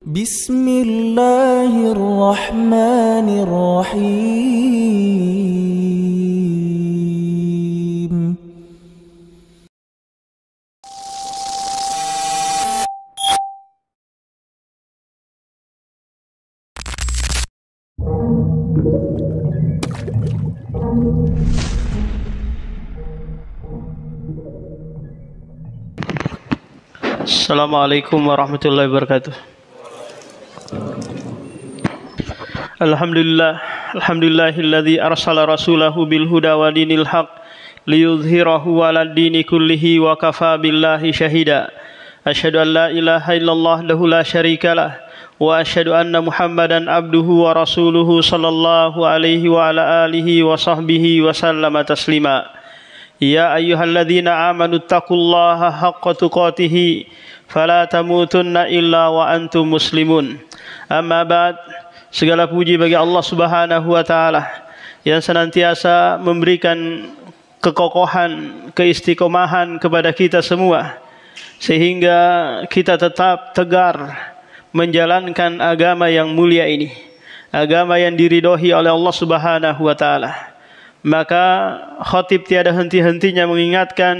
Bismillahirrahmanirrahim. Assalamualaikum warahmatullahi wabarakatuh. Alhamdulillahilladzi arsala rasulahu bil huda wa dinil haq liyudhhirahu 'alad dini kullihi wa kafa billahi syahida. Asyhadu an la ilaha illallah wahdahu la syarikalah wa asyhadu anna Muhammadan abduhu wa rasuluhu sallallahu alaihi wa ala alihi wa sahbihi wa sallama taslima. Ya ayyuhalladzina amanu taqullaha haqqa tuqatih fala tamutunna illa wa antum muslimun. Amma ba'd, segala puji bagi Allah Subhanahu wa taala yang senantiasa memberikan kekokohan, keistiqomahan kepada kita semua sehingga kita tetap tegar menjalankan agama yang mulia ini, agama yang diridhoi oleh Allah Subhanahu wa taala. Maka khatib tiada henti-hentinya mengingatkan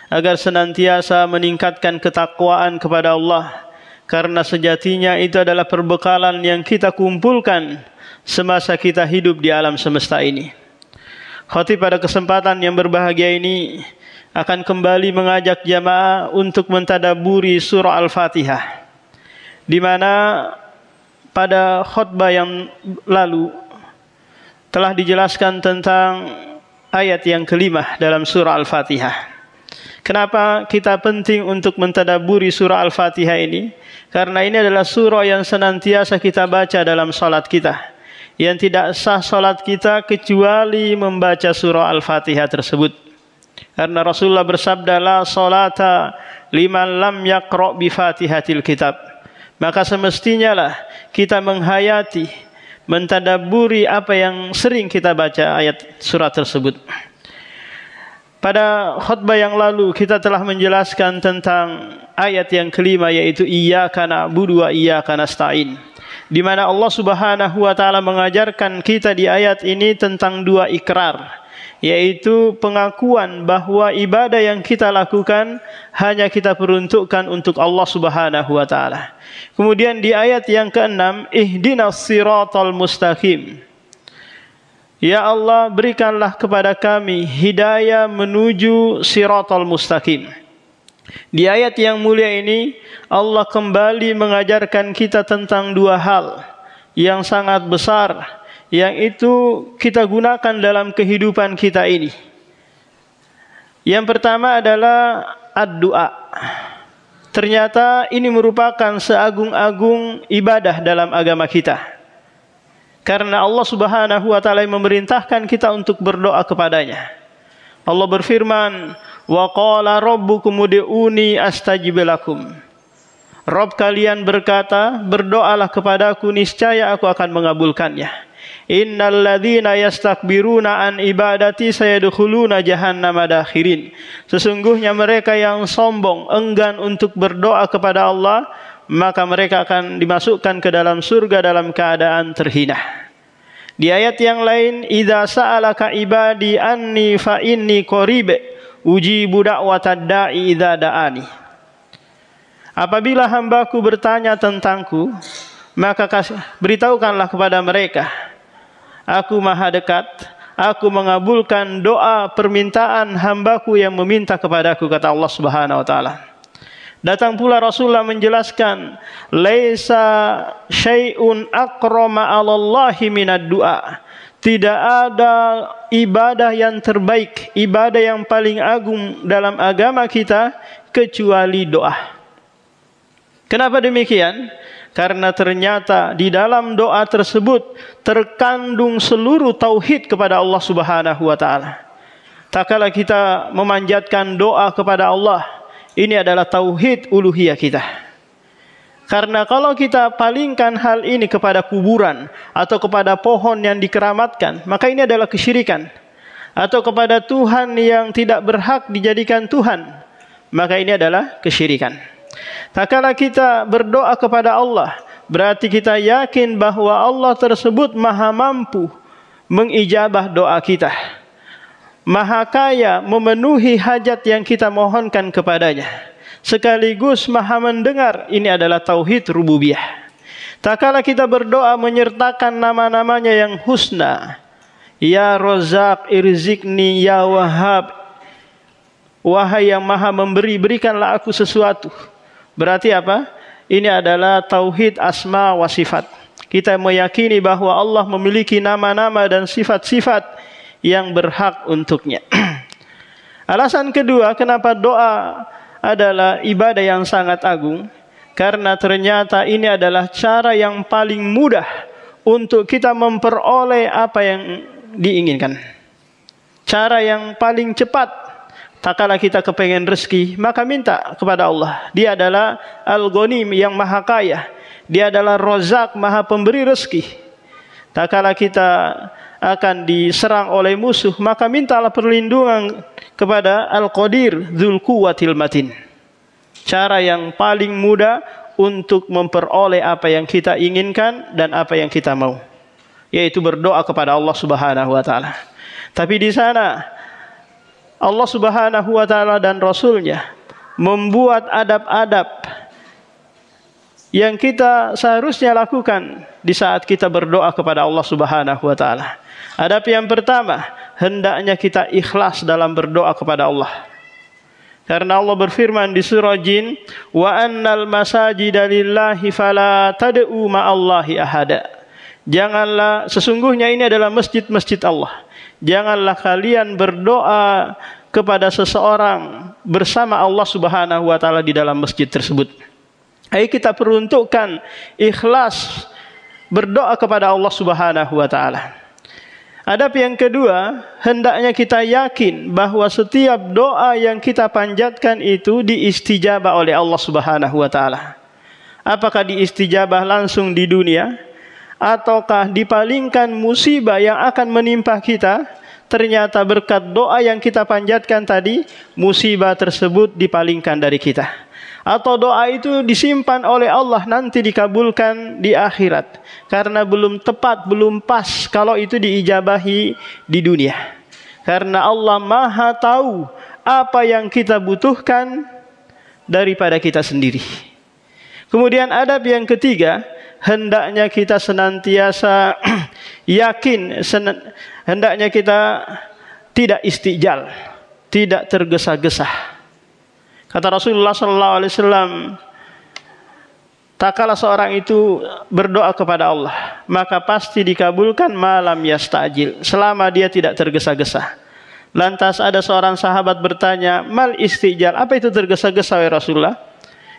agar senantiasa meningkatkan ketakwaan kepada Allah, karena sejatinya itu adalah perbekalan yang kita kumpulkan semasa kita hidup di alam semesta ini. Khatib pada kesempatan yang berbahagia ini akan kembali mengajak jamaah untuk mentadaburi surah Al-Fatihah, di mana pada khutbah yang lalu telah dijelaskan tentang ayat yang kelima dalam surah Al-Fatihah. Kenapa kita penting untuk mentadaburi surah Al-Fatihah ini? Karena ini adalah surah yang senantiasa kita baca dalam salat kita, yang tidak sah salat kita kecuali membaca surah Al-Fatihah tersebut. Karena Rasulullah bersabda, la salata liman lam yaqra' bi Fatihatil kitab. Maka semestinya lah kita menghayati, mentadaburi apa yang sering kita baca ayat surat tersebut. Pada khutbah yang lalu kita telah menjelaskan tentang ayat yang kelima, yaitu iyyaka na'budu wa iyyaka nasta'in, di mana Allah Subhanahu wa taala mengajarkan kita di ayat ini tentang dua ikrar, yaitu pengakuan bahwa ibadah yang kita lakukan hanya kita peruntukkan untuk Allah Subhanahu wa taala. Kemudian di ayat yang ke-6, ihdinas siratal mustaqim. Ya Allah, berikanlah kepada kami hidayah menuju siratal mustaqim. Di ayat yang mulia ini Allah kembali mengajarkan kita tentang dua hal yang sangat besar, yang itu kita gunakan dalam kehidupan kita ini. Yang pertama adalah ad-du'a. Ternyata ini merupakan seagung-agung ibadah dalam agama kita, karena Allah Subhanahu wa taala memerintahkan kita untuk berdoa kepadanya. Allah berfirman, wa qala rabbukum ud'uni astajib lakum. Rabb kalian berkata, berdoalah kepadaku, niscaya aku akan mengabulkannya. Innal ladzina yastakbiruna an ibadati sayadkhuluna jahannama dakhirin. Sesungguhnya mereka yang sombong, enggan untuk berdoa kepada Allah, maka mereka akan dimasukkan ke dalam surga dalam keadaan terhina. Di ayat yang lain, idza sa'alaka ibadi anni fa inni qarib ujibu da'watad da'i idza da'ani. Apabila hambaku bertanya tentangku, maka beritahukanlah kepada mereka, aku maha dekat, aku mengabulkan doa permintaan hambaku yang meminta kepadaku, kata Allah Subhanahu wa taala. Datang pula Rasulullah menjelaskan, laisa syai'un aqrama 'alallahi minad du'a. Tidak ada ibadah yang terbaik, ibadah yang paling agung dalam agama kita kecuali doa. Kenapa demikian? Karena ternyata di dalam doa tersebut terkandung seluruh tauhid kepada Allah Subhanahu wa taala. Tak kala kita memanjatkan doa kepada Allah, ini adalah tauhid uluhiyah kita. Karena kalau kita palingkan hal ini kepada kuburan atau kepada pohon yang dikeramatkan, maka ini adalah kesyirikan. Atau kepada Tuhan yang tidak berhak dijadikan Tuhan, maka ini adalah kesyirikan. Tak kala kita berdoa kepada Allah berarti kita yakin bahwa Allah tersebut maha mampu mengijabah doa kita, maha kaya memenuhi hajat yang kita mohonkan kepadanya, sekaligus maha mendengar. Ini adalah tauhid rububiyah. Tak kala kita berdoa menyertakan nama-namanya yang husna, ya Razak irzikni, ya Wahhab, wahai yang maha memberi, berikanlah aku sesuatu. Berarti apa? Ini adalah tauhid asma wa sifat. Kita meyakini bahwa Allah memiliki nama-nama dan sifat-sifat yang berhak untuknya. Alasan kedua kenapa doa adalah ibadah yang sangat agung, karena ternyata ini adalah cara yang paling mudah untuk kita memperoleh apa yang diinginkan. Cara yang paling cepat. Tak kala kita kepengen rezeki, maka minta kepada Allah. Dia adalah Al-Ghanim yang maha kaya. Dia adalah Razak, maha pemberi rezeki. Tak kala kita akan diserang oleh musuh, maka mintalah perlindungan kepada Al-Qadir Dzul Quwwatil Matin. Cara yang paling mudah untuk memperoleh apa yang kita inginkan dan apa yang kita mau, yaitu berdoa kepada Allah Subhanahu wa taala. Tapi di sana Allah Subhanahu wa taala dan Rasulnya membuat adab-adab yang kita seharusnya lakukan di saat kita berdoa kepada Allah Subhanahu wa taala. Adab yang pertama, hendaknya kita ikhlas dalam berdoa kepada Allah. Karena Allah berfirman di surah Jin, wa annal masajida lillahi fala tad'u ma'allahi ahada. Janganlah, sesungguhnya ini adalah masjid-masjid Allah. Janganlah kalian berdoa kepada seseorang bersama Allah Subhanahu wa taala di dalam masjid tersebut. Ayo kita peruntukkan ikhlas berdoa kepada Allah Subhanahu wa taala. Adab yang kedua, hendaknya kita yakin bahwa setiap doa yang kita panjatkan itu diistijabah oleh Allah Subhanahu wa taala. Apakah diistijabah langsung di dunia ataukah dipalingkan musibah yang akan menimpa kita? Ternyata berkat doa yang kita panjatkan tadi, musibah tersebut dipalingkan dari kita. Atau doa itu disimpan oleh Allah, nanti dikabulkan di akhirat. Karena belum tepat, belum pas kalau itu diijabahi di dunia. Karena Allah maha tahu apa yang kita butuhkan daripada kita sendiri. Kemudian adab yang ketiga, hendaknya kita senantiasa yakin, hendaknya kita tidak istijal, tidak tergesa-gesa. Kata Rasulullah SAW, tak kala seorang itu berdoa kepada Allah, maka pasti dikabulkan malam yastajil, selama dia tidak tergesa-gesa. Lantas ada seorang sahabat bertanya, mal istijal, apa itu tergesa-gesa ya Rasulullah?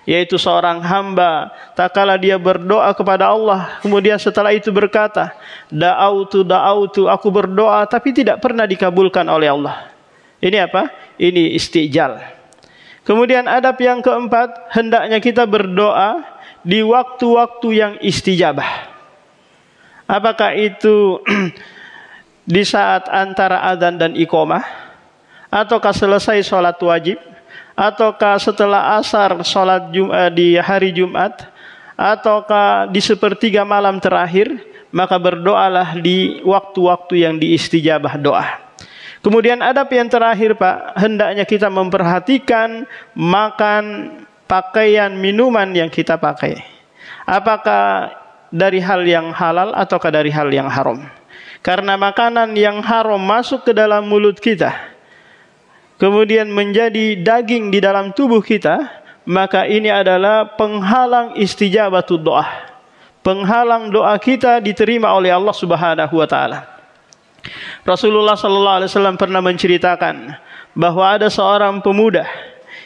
Yaitu seorang hamba, tak kala dia berdoa kepada Allah, kemudian setelah itu berkata, da'autu, aku berdoa, tapi tidak pernah dikabulkan oleh Allah. Ini apa? Ini istijal. Kemudian adab yang keempat, hendaknya kita berdoa di waktu-waktu yang istijabah. Apakah itu di saat antara adzan dan iqamah, ataukah selesai sholat wajib, ataukah setelah asar sholat di hari Jumat, ataukah di sepertiga malam terakhir, maka berdoalah di waktu-waktu yang diistijabah doa. Kemudian adab yang terakhir Pak, hendaknya kita memperhatikan makan, pakaian, minuman yang kita pakai. Apakah dari hal yang halal ataukah dari hal yang haram? Karena makanan yang haram masuk ke dalam mulut kita, kemudian menjadi daging di dalam tubuh kita, maka ini adalah penghalang istijabatul doa. Penghalang doa kita diterima oleh Allah Subhanahu wa taala. Rasulullah SAW pernah menceritakan bahwa ada seorang pemuda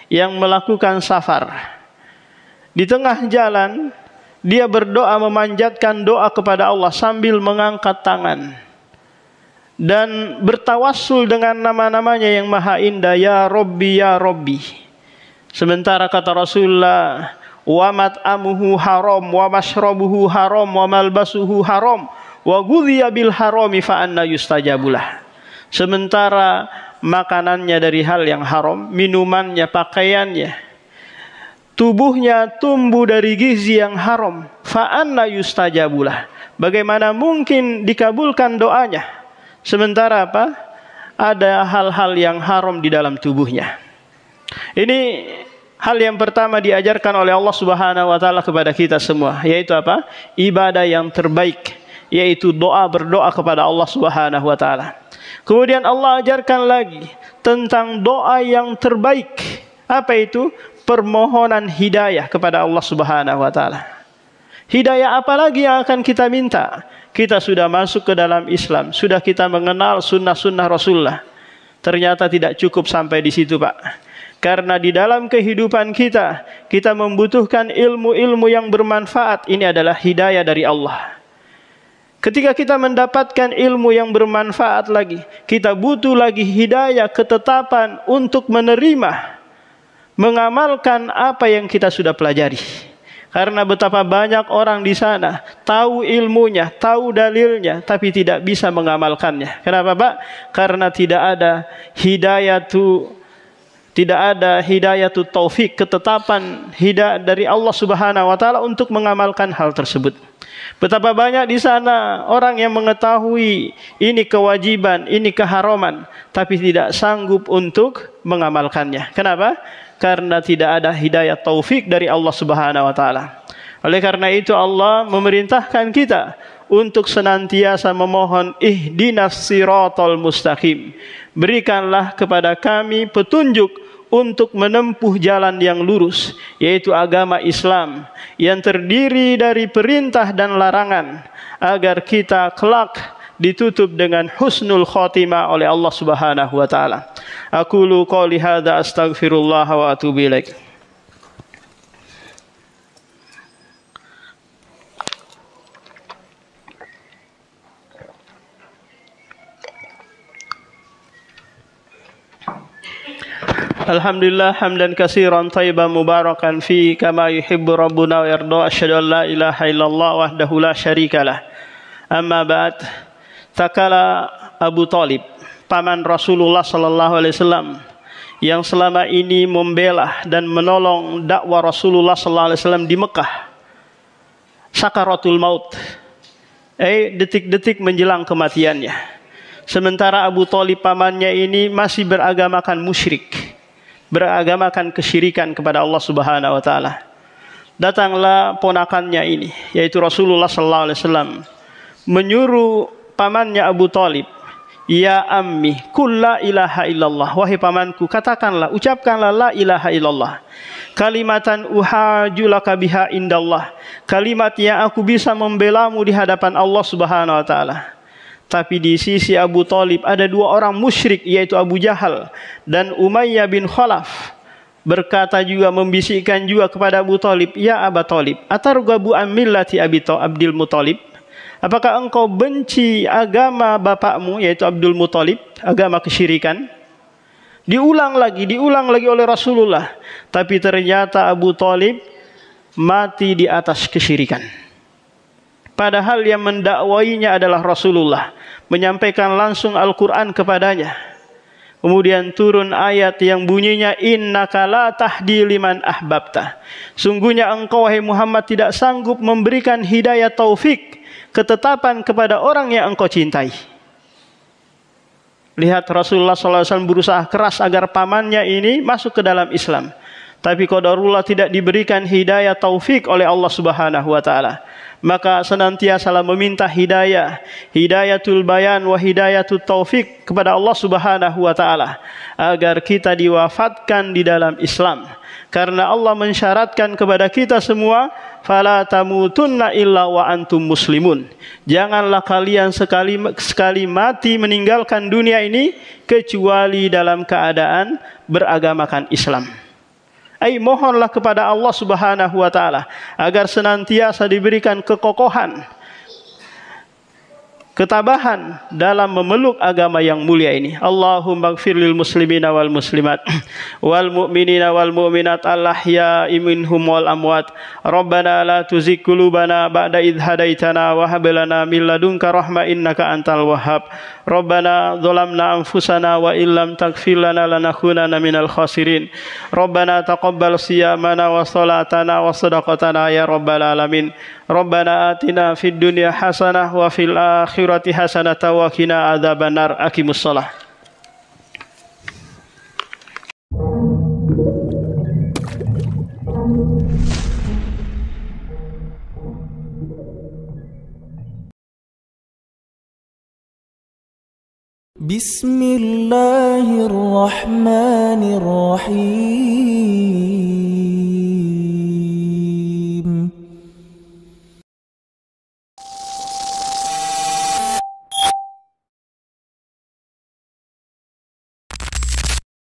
yang melakukan safar. Di tengah jalan, dia berdoa memanjatkan doa kepada Allah sambil mengangkat tangan dan bertawassul dengan nama-namanya yang maha indah, ya Rabbi, ya Rabbi. Sementara kata Rasulullah, wa mat'amuhu haram, wa mashrabuhu haram, wa malbasuhu haram, wa ghudhiya bil harami fa anna yustajabulah. Sementara makanannya dari hal yang haram, minumannya, pakaiannya, tubuhnya tumbuh dari gizi yang haram, fa anna yustajabulah. Bagaimana mungkin dikabulkan doanya sementara apa? Ada hal-hal yang haram di dalam tubuhnya. Ini hal yang pertama diajarkan oleh Allah Subhanahu wa taala kepada kita semua, yaitu apa? Ibadah yang terbaik, yaitu doa, berdoa kepada Allah Subhanahu wa taala. Kemudian Allah ajarkan lagi tentang doa yang terbaik. Apa itu? Permohonan hidayah kepada Allah Subhanahu wa taala. Hidayah apa lagi yang akan kita minta? Kita sudah masuk ke dalam Islam, sudah kita mengenal sunnah-sunnah Rasulullah. Ternyata tidak cukup sampai di situ, Pak. Karena di dalam kehidupan kita, kita membutuhkan ilmu-ilmu yang bermanfaat. Ini adalah hidayah dari Allah. Ketika kita mendapatkan ilmu yang bermanfaat lagi, kita butuh lagi hidayah, ketetapan untuk menerima, mengamalkan apa yang kita sudah pelajari. Karena betapa banyak orang di sana tahu ilmunya, tahu dalilnya, tapi tidak bisa mengamalkannya. Kenapa, Pak? Karena tidak ada hidayatu taufik, ketetapan hidayah dari Allah Subhanahu wa taala untuk mengamalkan hal tersebut. Betapa banyak di sana orang yang mengetahui ini kewajiban, ini keharaman, tapi tidak sanggup untuk mengamalkannya. Kenapa? Karena tidak ada hidayah taufik dari Allah Subhanahu wa taala. Oleh karena itu Allah memerintahkan kita untuk senantiasa memohon ihdinas siratal mustaqim. Berikanlah kepada kami petunjuk untuk menempuh jalan yang lurus, yaitu agama Islam yang terdiri dari perintah dan larangan, agar kita kelak ditutup dengan husnul khotimah oleh Allah Subhanahu wa taala. Aqulu qouli hadza astaghfirullah wa atubu ilaik. Alhamdulillah hamdan katsiran thayyiban mubarakan fi kama yuhibbu rabbuna wa yarda. Asyhadu an la ilaha illallah wahdahu la syarikalah. Amma ba'd. Takala Abu Thalib, paman Rasulullah sallallahu alaihi wasallam, yang selama ini membela dan menolong dakwah Rasulullah sallallahu alaihi wasallam di Mekah, sakaratul maut, detik-detik menjelang kematiannya. Sementara Abu Thalib pamannya ini masih beragamakan musyrik, beragamakan kesyirikan kepada Allah Subhanahu wa taala. Datanglah ponakannya ini, yaitu Rasulullah sallallahu alaihi wasallam, menyuruh pamannya Abu Thalib, ya ammi, qul la ilaha illallah. Wahai pamanku, katakanlah, ucapkanlah la ilaha illallah. Kalimatan uhajulaka biha indallah. Kalimat yang aku bisa membelamu di hadapan Allah Subhanahu wa taala. Tapi di sisi Abu Thalib ada dua orang musyrik, yaitu Abu Jahal dan Umayyah bin Khalaf. Berkata juga, membisikkan juga kepada Abu Thalib, ya Abu Thalib, atarghabu an millati Abdul Muthalib? Apakah engkau benci agama bapakmu, yaitu Abdul Muthalib, agama kesyirikan? Diulang lagi oleh Rasulullah. Tapi ternyata Abu Thalib mati di atas kesyirikan. Padahal yang mendakwainya adalah Rasulullah, menyampaikan langsung Al-Quran kepadanya. Kemudian turun ayat yang bunyinya, innaka la tahdi liman ahbabta. Sungguhnya engkau, wahai Muhammad, tidak sanggup memberikan hidayah taufik, ketetapan kepada orang yang engkau cintai. Lihat, Rasulullah SAW berusaha keras agar pamannya ini masuk ke dalam Islam. Tapi qadarullah tidak diberikan hidayah taufik oleh Allah Subhanahu wa taala. Maka senantiasalah meminta hidayah, hidayatul bayan wa hidayatul taufik kepada Allah Subhanahu wa taala, agar kita diwafatkan di dalam Islam. Karena Allah mensyaratkan kepada kita semua, fala tamutunna illa wa antum muslimun. Janganlah kalian sekali mati meninggalkan dunia ini kecuali dalam keadaan beragamakan Islam. Mohonlah kepada Allah Subhanahu wa taala agar senantiasa diberikan kekokohan ketabahan dalam memeluk agama yang mulia ini. Allahumma ighfir lil muslimina wal muslimat wal mu'minina wal mu'minat al-ahya'i minhum wal amwat. Rabbana la tuzigh qulubana ba'da idh hadaitana wa hab lana min ladunka rahmah innaka antal wahhab. Rabbana zalamna anfusana wa illam taghfir lana lanakunanna minal khasirin. Rabbana taqabbal siyamana wa salatana wa sadaqatana ya rabbal alamin. Rabbana atina fid dunya hasanah wa fil akhirati hasanah wa qina adzabannar. Aqimus shalah. Bismillahirrahmanirrahim.